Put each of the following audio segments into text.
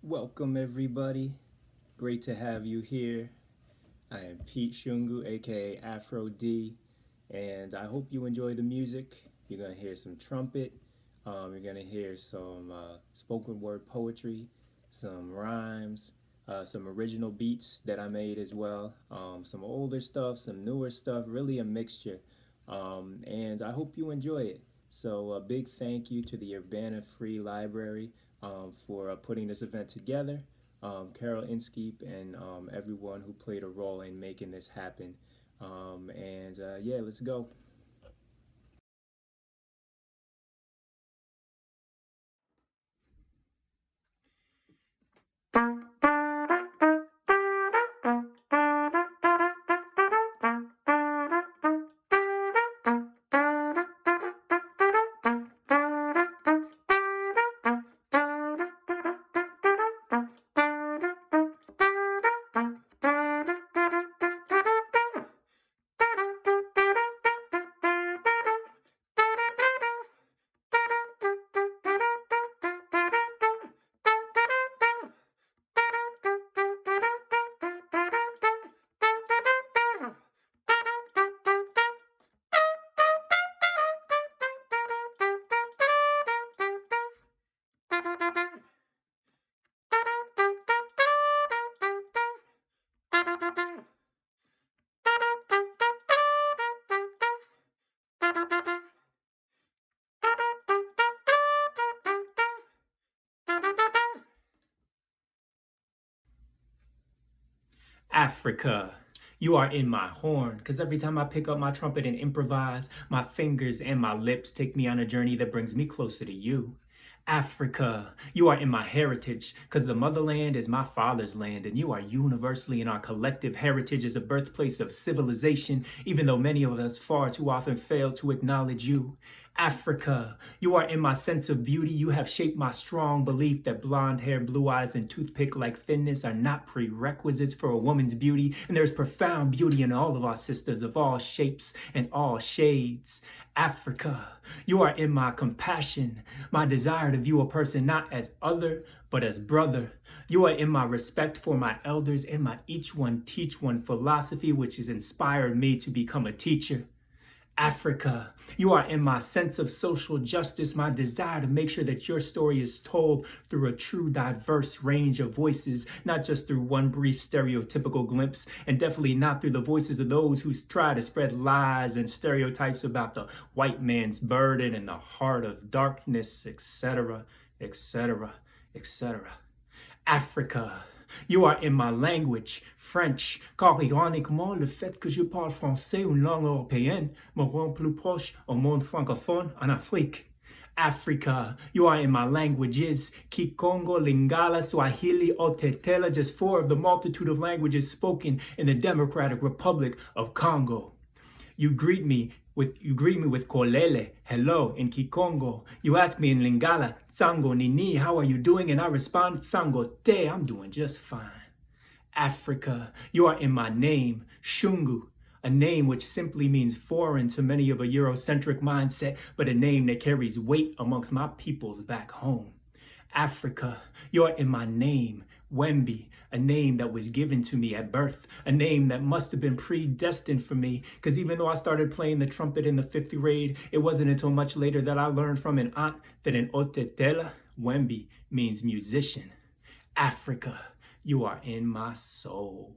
Welcome, everybody. Great to have you here. I am Pete Shungu, aka Afro D, and I hope you enjoy the music. You're going to hear some trumpet, you're going to hear some spoken word poetry, some rhymes, some original beats that I made as well, some older stuff, some newer stuff, really a mixture. And I hope you enjoy it. So, a big thank you to the Urbana Free Library for putting this event together. Carol Inskeep and everyone who played a role in making this happen. And yeah, let's go. Africa. You are in my horn, because every time I pick up my trumpet and improvise, my fingers and my lips take me on a journey that brings me closer to you. Africa, you are in my heritage, because the motherland is my father's land, and you are universally in our collective heritage as a birthplace of civilization, even though many of us far too often fail to acknowledge you. Africa, you are in my sense of beauty. You have shaped my strong belief that blonde hair, blue eyes, and toothpick-like thinness are not prerequisites for a woman's beauty, and there's profound beauty in all of our sisters of all shapes and all shades. Africa, you are in my compassion, my desire to view a person not as other, but as brother. You are in my respect for my elders and my each one teach one philosophy, which has inspired me to become a teacher. Africa, you are in my sense of social justice, my desire to make sure that your story is told through a true diverse range of voices, not just through one brief stereotypical glimpse, and definitely not through the voices of those who try to spread lies and stereotypes about the white man's burden and the heart of darkness, etc., etc., etc. Africa. You are in my language, French, car ironiquement, le fait que je parle français ou une langue européenne me rend plus proche au monde francophone en Afrique. Africa, you are in my languages, Kikongo, Lingala, Swahili, Otetela, just four of the multitude of languages spoken in the Democratic Republic of Congo. You greet me with kolele, hello, in Kikongo. You ask me in Lingala, Tsango Nini, how are you doing? And I respond, Tsango Te, I'm doing just fine. Africa, you are in my name, Shungu, a name which simply means foreign to many of a Eurocentric mindset, but a name that carries weight amongst my peoples back home. Africa, you're in my name, Wemby, a name that was given to me at birth, a name that must have been predestined for me, because even though I started playing the trumpet in the fifth grade, it wasn't until much later that I learned from an aunt that in Otetela, Wemby means musician. Africa, you are in my soul.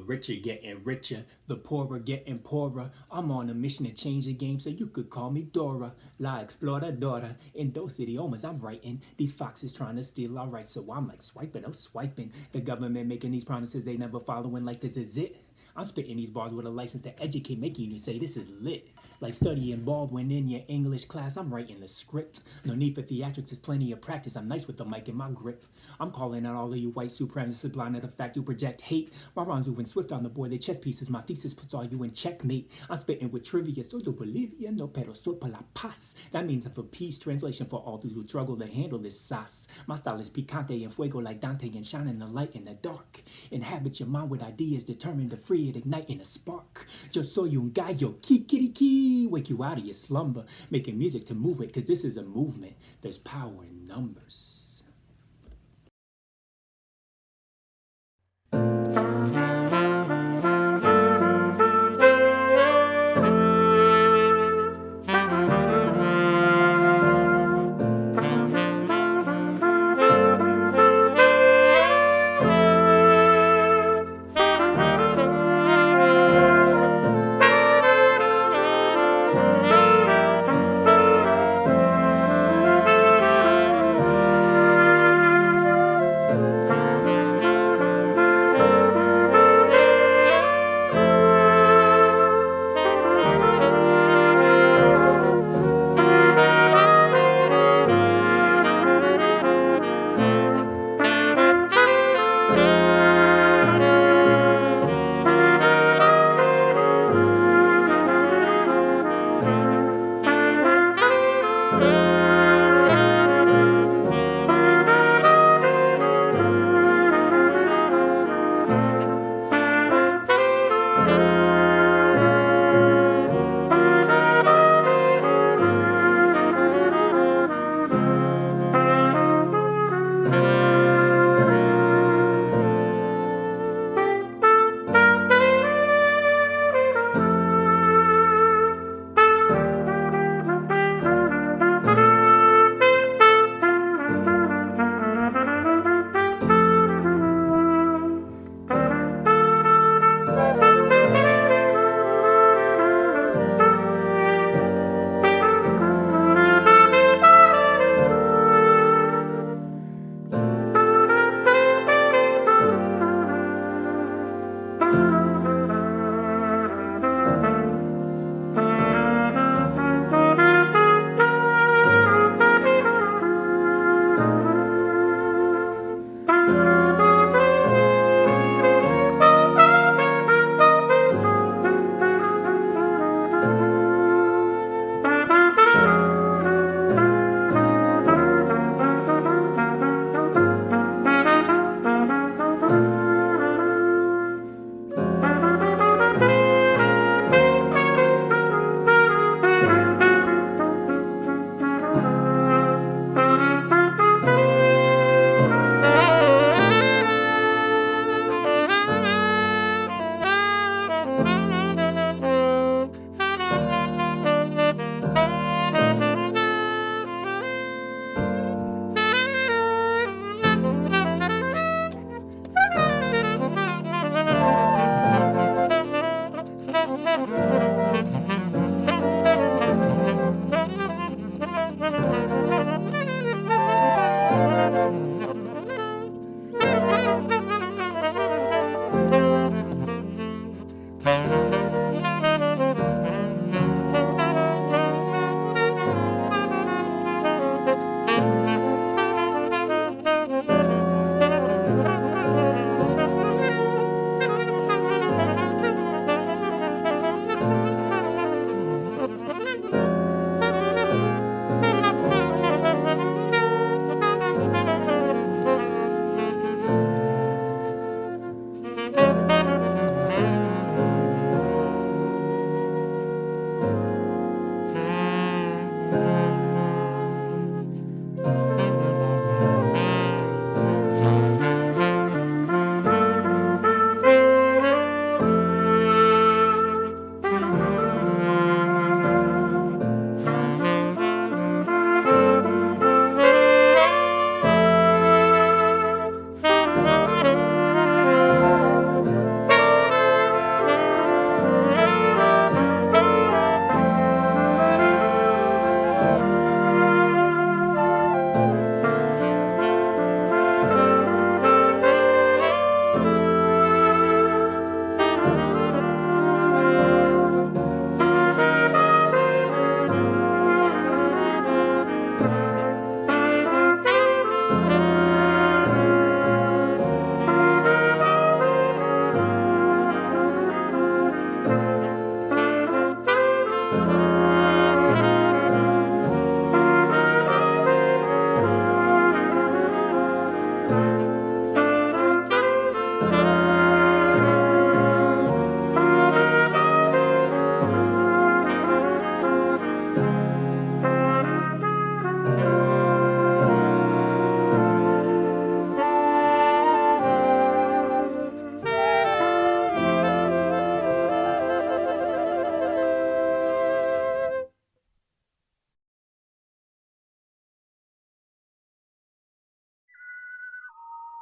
richer getting richer, the poorer getting poorer. I'm on a mission to change the game, so you could call me Dora, La Exploradora. In those idiomas I'm writing, these foxes trying to steal our rights, so I'm like swiping, oh swiping. The government making these promises they never following, like this is it. I'm spitting these bars with a license to educate, making you say this is lit. Like studying Baldwin in your English class, I'm writing the script. No need for theatrics, there's plenty of practice. I'm nice with the mic in my grip. I'm calling out all of you white supremacists blind to the fact you project hate. My rhymes moving swift on the board, they chess pieces. My thesis puts all you in checkmate. I'm spitting with trivia, soy de Bolivia, no pero soy por la paz. That means I'm for peace, translation for all those who struggle to handle this sauce. My style is picante and fuego like Dante and shining the light in the dark. Inhabit your mind with ideas determined to free it, igniting a spark. Yo soy un gallo, kikiriki. Wake you out of your slumber, making music to move it, cause this is a movement. There's power in numbers.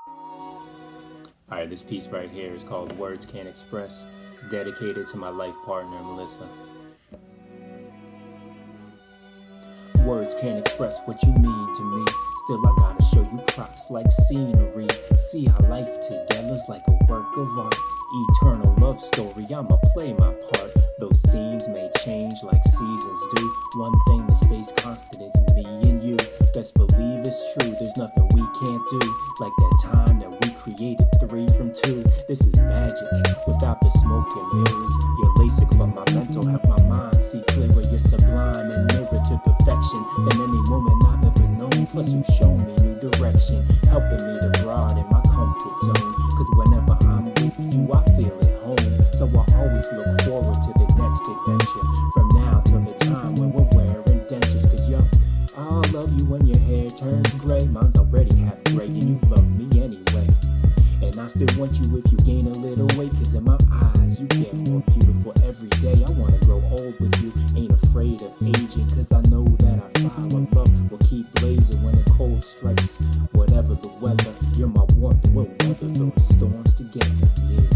All right, this piece right here is called Words Can't Express. It's dedicated to my life partner, Melissa. Words can't express what you mean to me. Still, I gotta show you props like scenery. See how life together's like a work of art. Eternal love story, I'ma play my part. Those scenes may change like seasons do. One thing that stays constant is me and you. Best believe it's true, there's nothing we can't do. Like that time that we created three from two. This is magic, without the smoke and mirrors. You're LASIK for my mental, help my mind see clearer. You're sublime and nearer to perfection than any woman I've ever known. Plus you show me new direction, helping me to broaden my comfort zone. Cause whenever I'm with you, I feel at home. So I always look forward to the next adventure. From now till the time when we're wearing dentures. Cause yo, I'll love you when your hair turns gray. Mine's already half gray and you love me anyway. And I still want you if you gain a little weight. Cause in my eyes, you get more beautiful every day. I wanna grow old with you, ain't afraid of aging. Cause I know that our fire of love will keep blazing when the cold strikes. Whatever the weather, you're my warmth, we'll weather those storms together, yeah.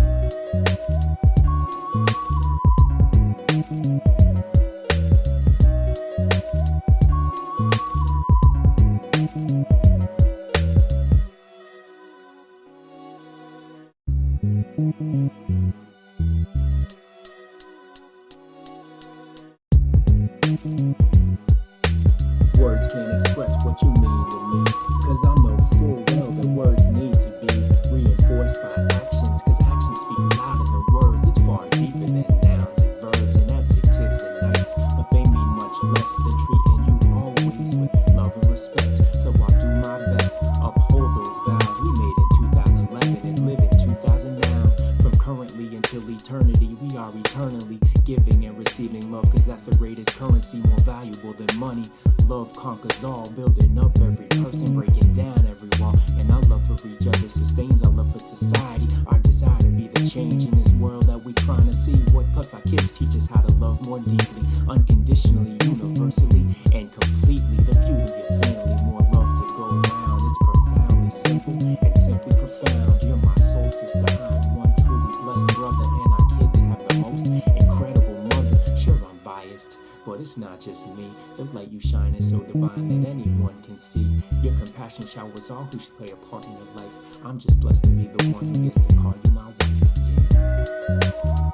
Words can't express what you mean to me. Cause I know full well that words need to be reinforced by actions. Cause actions speak louder than words. It's far deeper than nouns and verbs and adjectives and nice. But they mean much less than treating you always with love and respect. So I'll do my best, uphold those vows we made in 2011 and live in 2000 now. From currently until eternity, we are eternally giving and receiving love. Cause that's the greatest currency, more valuable than money. Love conquers all, building up every person, breaking down every wall. And our love for each other sustains our love for society. Our desire to be the change in this world that we trying to see. What plus our kids teach us how to love more deeply, unconditionally, universally, and completely. The beauty of family, more love to go around. It's profoundly simple and simply profound. You're my soul sister, I'm one truly blessed brother, and our kids have the most incredible mother. Sure, I'm biased, but it's not just me. The light you shine is so divine that anyone can see. Your compassion showers all who should play a part in your life. I'm just blessed to be the one who gets to call you my wife, yeah.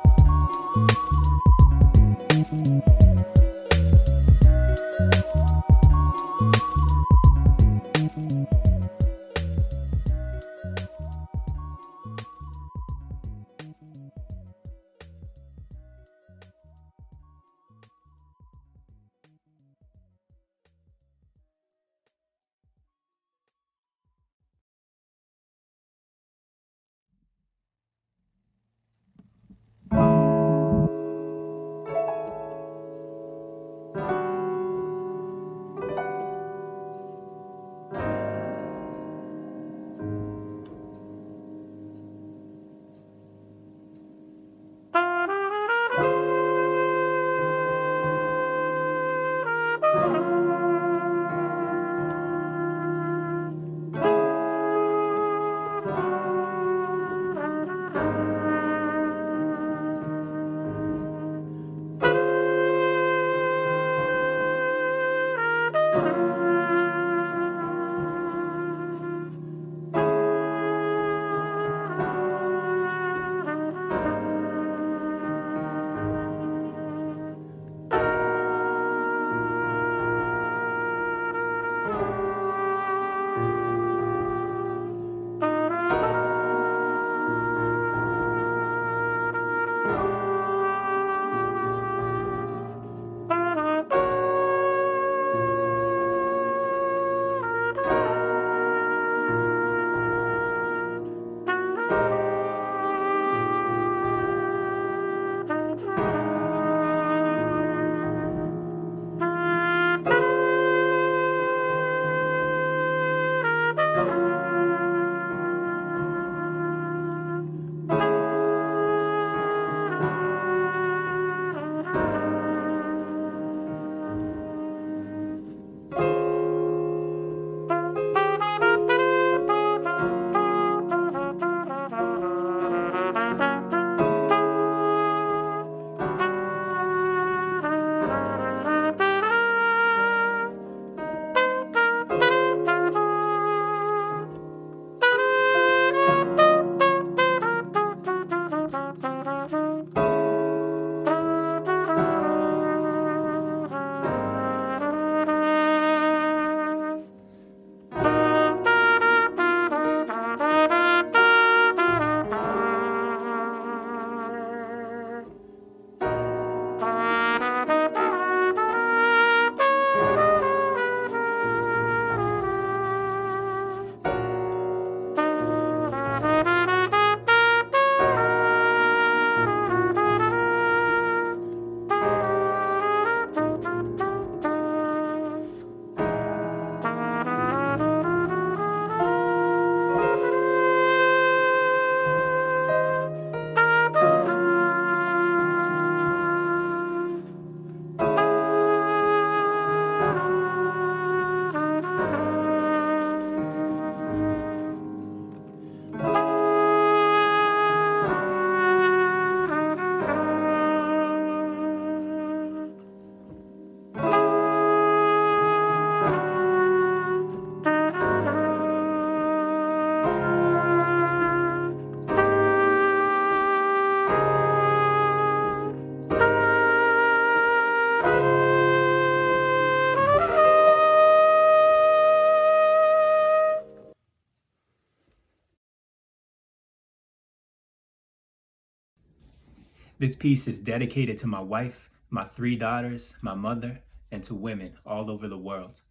This piece is dedicated to my wife, my 3 daughters, my mother, and to women all over the world.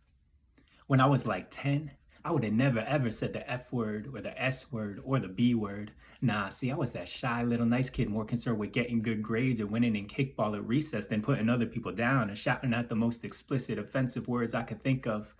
When I was like 10, I would have never ever said the F word or the S word or the B word. Nah, see, I was that shy little nice kid more concerned with getting good grades or winning in kickball at recess than putting other people down and shouting out the most explicit, offensive words I could think of.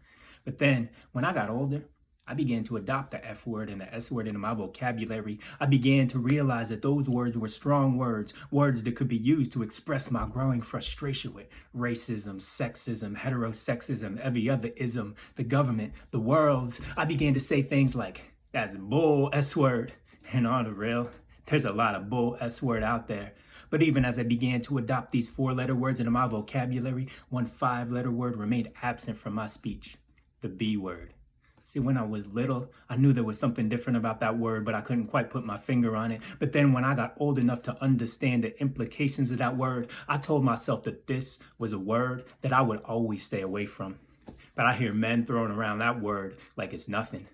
But then, when I got older, I began to adopt the F word and the S word into my vocabulary. I began to realize that those words were strong words, words that could be used to express my growing frustration with racism, sexism, heterosexism, every other ism, the government, the worlds. I began to say things like, that's bull S word. And on the real, there's a lot of bull S word out there. But even as I began to adopt these 4-letter words into my vocabulary, one 5-letter word remained absent from my speech, the B word. See, when I was little, I knew there was something different about that word, but I couldn't quite put my finger on it. But then when I got old enough to understand the implications of that word, I told myself that this was a word that I would always stay away from. But I hear men throwing around that word like it's nothing.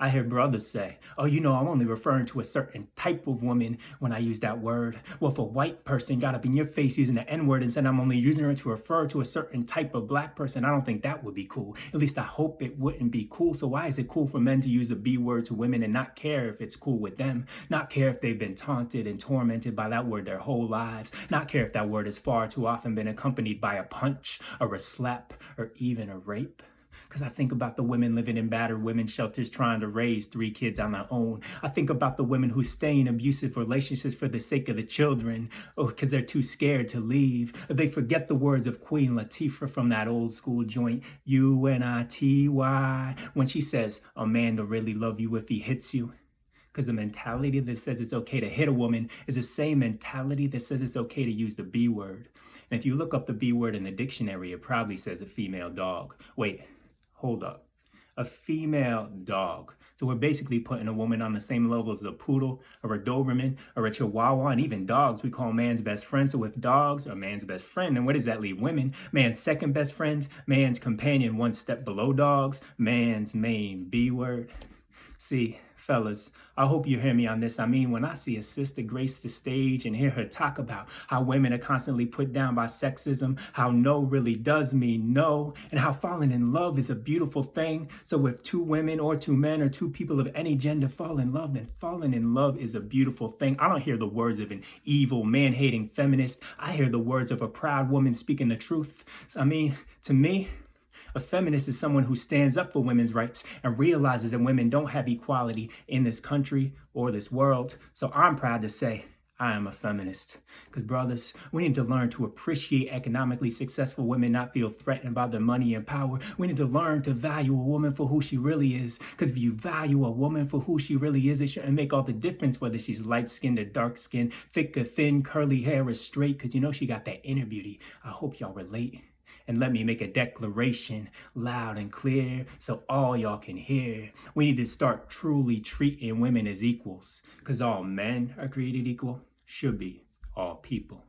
I hear brothers say, oh, I'm only referring to a certain type of woman when I use that word. Well, if a white person got up in your face using the N-word and said I'm only using it to refer to a certain type of black person, I don't think that would be cool. At least I hope it wouldn't be cool. So why is it cool for men to use the B word to women and not care if it's cool with them? Not care if they've been taunted and tormented by that word their whole lives? Not care if that word has far too often been accompanied by a punch or a slap or even a rape? Because I think about the women living in battered women's shelters trying to raise 3 kids on their own. I think about the women who stay in abusive relationships for the sake of the children, or because they're too scared to leave. They forget the words of Queen Latifah from that old school joint, UNITY, when she says, a man will really love you if he hits you. Because the mentality that says it's okay to hit a woman is the same mentality that says it's okay to use the B word. And if you look up the B word in the dictionary, it probably says a female dog. Wait. Hold up. A female dog. So we're basically putting a woman on the same level as a poodle or a Doberman or a Chihuahua, and even dogs we call man's best friend. So if dogs are man's best friend, then where does that leave women? Man's second best friend, man's companion one step below dogs, man's main B word. See, fellas, I hope you hear me on this. I mean, when I see a sister grace the stage and hear her talk about how women are constantly put down by sexism, how no really does mean no, and how falling in love is a beautiful thing. So if 2 women or 2 men or 2 people of any gender fall in love, then falling in love is a beautiful thing. I don't hear the words of an evil, man-hating feminist. I hear the words of a proud woman speaking the truth. I mean, to me, a feminist is someone who stands up for women's rights and realizes that women don't have equality in this country or this world. So I'm proud to say I am a feminist. Because brothers, we need to learn to appreciate economically successful women, not feel threatened by their money and power. We need to learn to value a woman for who she really is. Because if you value a woman for who she really is, it shouldn't make all the difference whether she's light-skinned or dark-skinned, thick or thin, curly hair or straight, because she got that inner beauty. I hope y'all relate. And let me make a declaration loud and clear so all y'all can hear. We need to start truly treating women as equals, because all men are created equal, should be all people.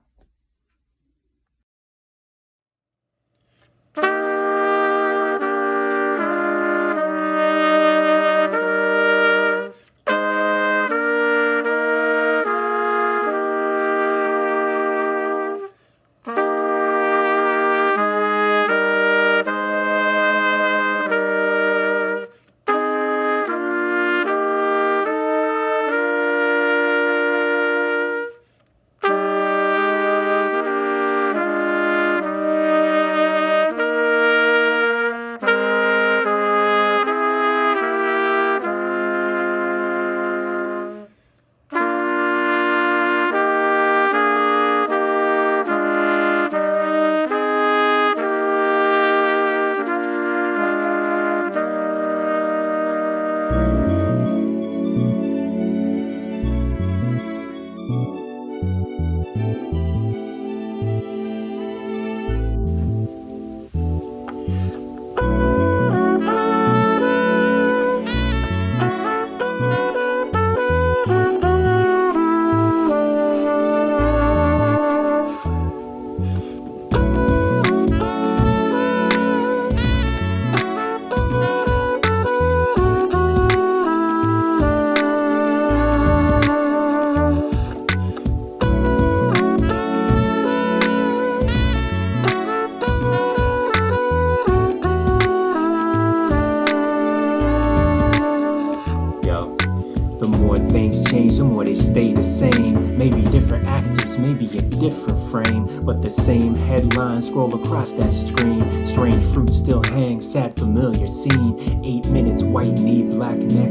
they stay the same. Maybe different actors, maybe a different frame, but the same headline scroll across that screen. Strange fruit still hangs, sad familiar scene. 8 minutes, white knee, black neck.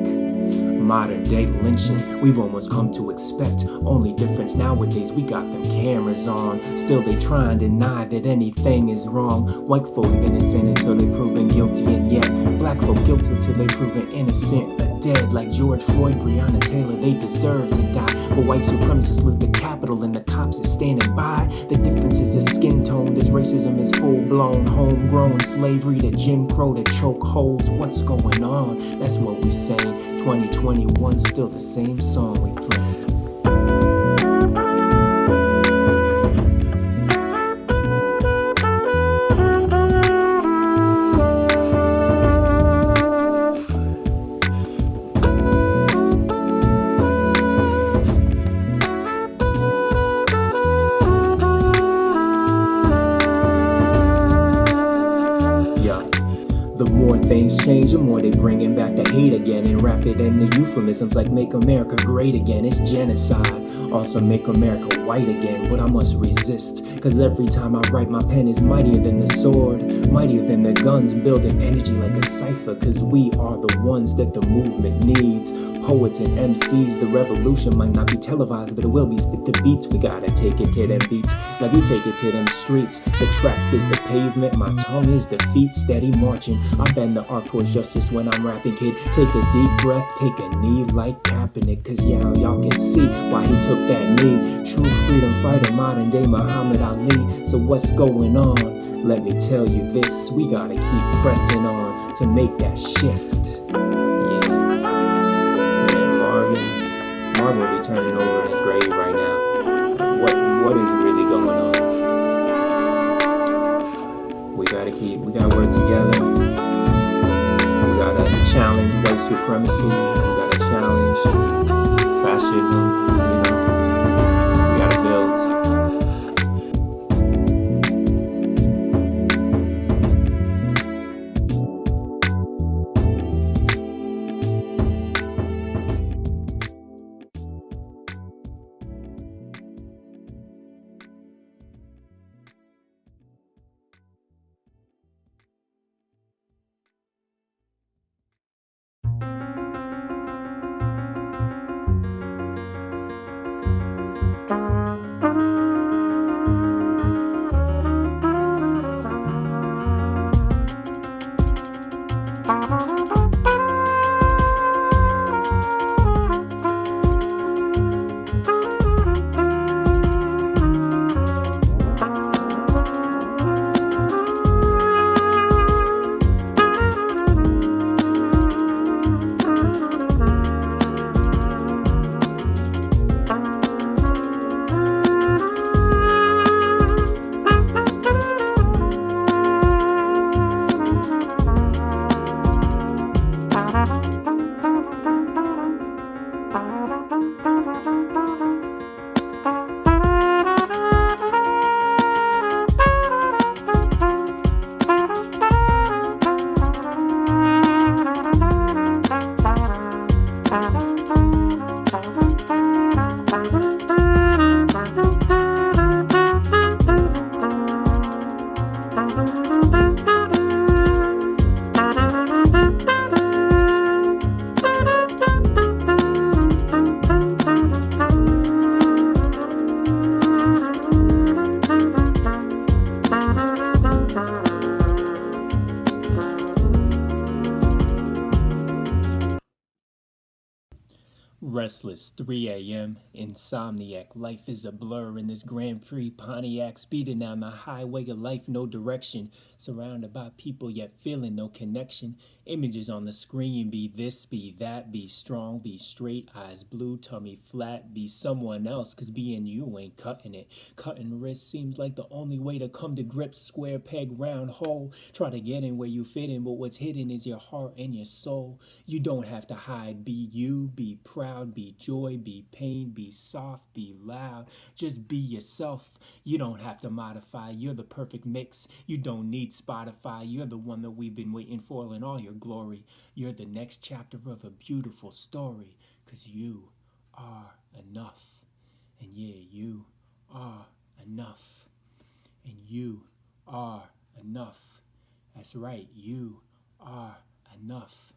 Modern day lynching, we've almost come to expect. Only difference nowadays, we got them cameras on. Still they try and deny that anything is wrong. White folk innocent until they proven guilty, and yet black folk guilty till they proven innocent or dead. Like George Floyd, Breonna Taylor, they deserve to die. But white supremacists loot the Capitol and the cops is standing by. The difference is the skin tone. This racism is full-blown, homegrown slavery to Jim Crow to choke holds. What's going on? That's what we saying. 2021, still the same song we play. The more things change, the more they bringing back the hate again and wrap it in the euphemisms like make America great again. It's genocide, also make America white again, but I must resist, cause every time I write my pen is mightier than the sword, mightier than the guns, building energy like a cipher, cause we are the ones that the movement needs. Poets and MCs, the revolution might not be televised, but it will be. Spit the beats, we gotta take it to them beats, like we take it to them streets. The track is the pavement, my tongue is the feet, steady marching. I bend the arc towards justice when I'm rapping, kid. Take a deep breath, take a knee like Kaepernick, cause yeah, y'all can see why he took that knee. True freedom fighter, modern day Muhammad Ali. So what's going on? Let me tell you this, we gotta keep pressing on to make that shift. Marvin will be turning over in his grave right now. What is really going on? We gotta work together. We gotta challenge white supremacy. We gotta challenge fascism. We gotta build. Restless 3 a.m. Insomniac. Life is a blur in this Grand Prix Pontiac, speeding down the highway of life, no direction. Surrounded by people yet feeling no connection. Images on the screen, be this, be that, be strong, be straight, eyes blue, tummy flat, be someone else, cause being you ain't cutting it. Cutting wrists seems like the only way to come to grips. Square peg, round hole. Try to get in where you fit in, but what's hidden is your heart and your soul. You don't have to hide, be you, be proud, be joy, be pain, be soft, be loud. Just be yourself. You don't have to modify. You're the perfect mix. You don't need Spotify. You're the one that we've been waiting for in all your glory. You're the next chapter of a beautiful story, cause you are enough. And yeah, you are enough. And you are enough. That's right, you are enough.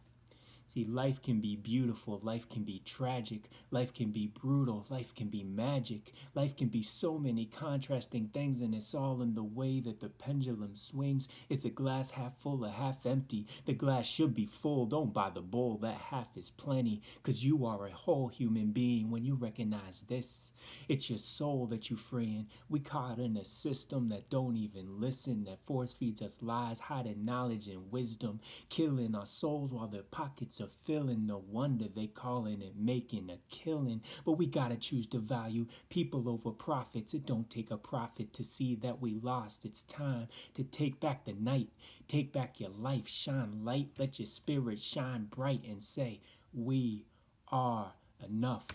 See, life can be beautiful, life can be tragic, life can be brutal, life can be magic, life can be so many contrasting things, and it's all in the way that the pendulum swings. It's a glass half full or half empty. The glass should be full, don't buy the bowl, that half is plenty, 'cause you are a whole human being when you recognize this. It's your soul that you freeing. We caught in a system that don't even listen, that force feeds us lies, hiding knowledge and wisdom, killing our souls while their pockets are filling. No wonder they calling it making a killing. But we gotta choose to value people over profits. It don't take a prophet to see that we lost. It's time to take back the night, take back your life, shine light, let your spirit shine bright, and say, we are enough.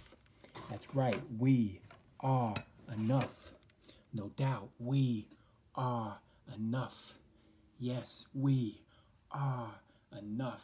That's right, we are enough. No doubt, we are enough. Yes, we are enough.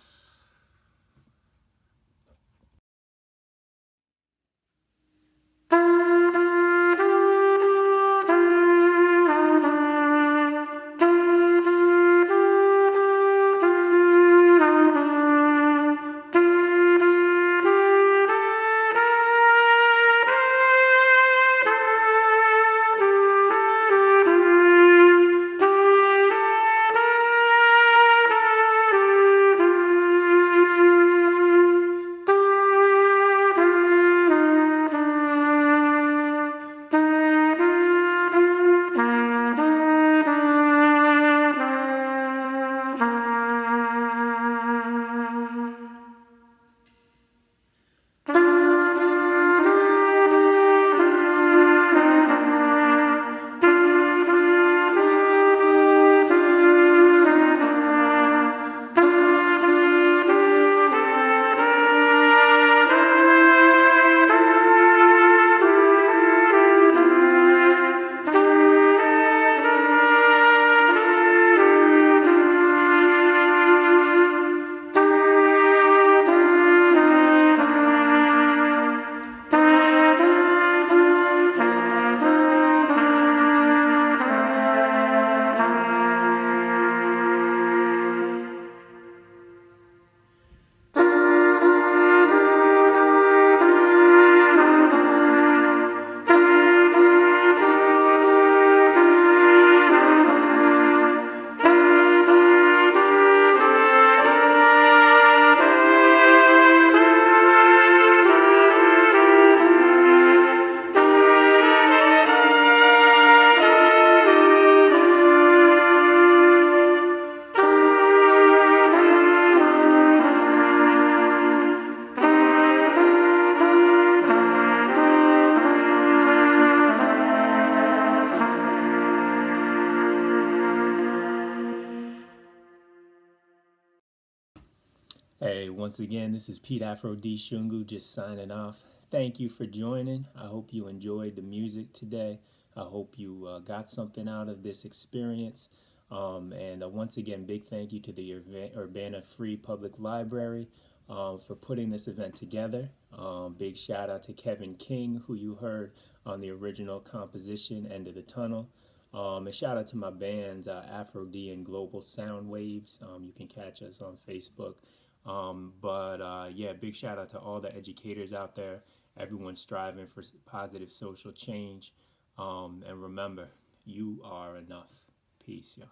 Hey, once again, this is Pete Afro D Shungu just signing off. Thank you for joining. I hope you enjoyed the music today. I hope you got something out of this experience. And once again, big thank you to the Urbana Free Public Library for putting this event together. Big shout out to Kevin King, who you heard on the original composition, End of the Tunnel. And shout out to my bands, Afro D and Global Sound Waves. You can catch us on Facebook. Yeah, big shout out to all the educators out there, everyone striving for positive social change. And remember, you are enough. Peace, y'all.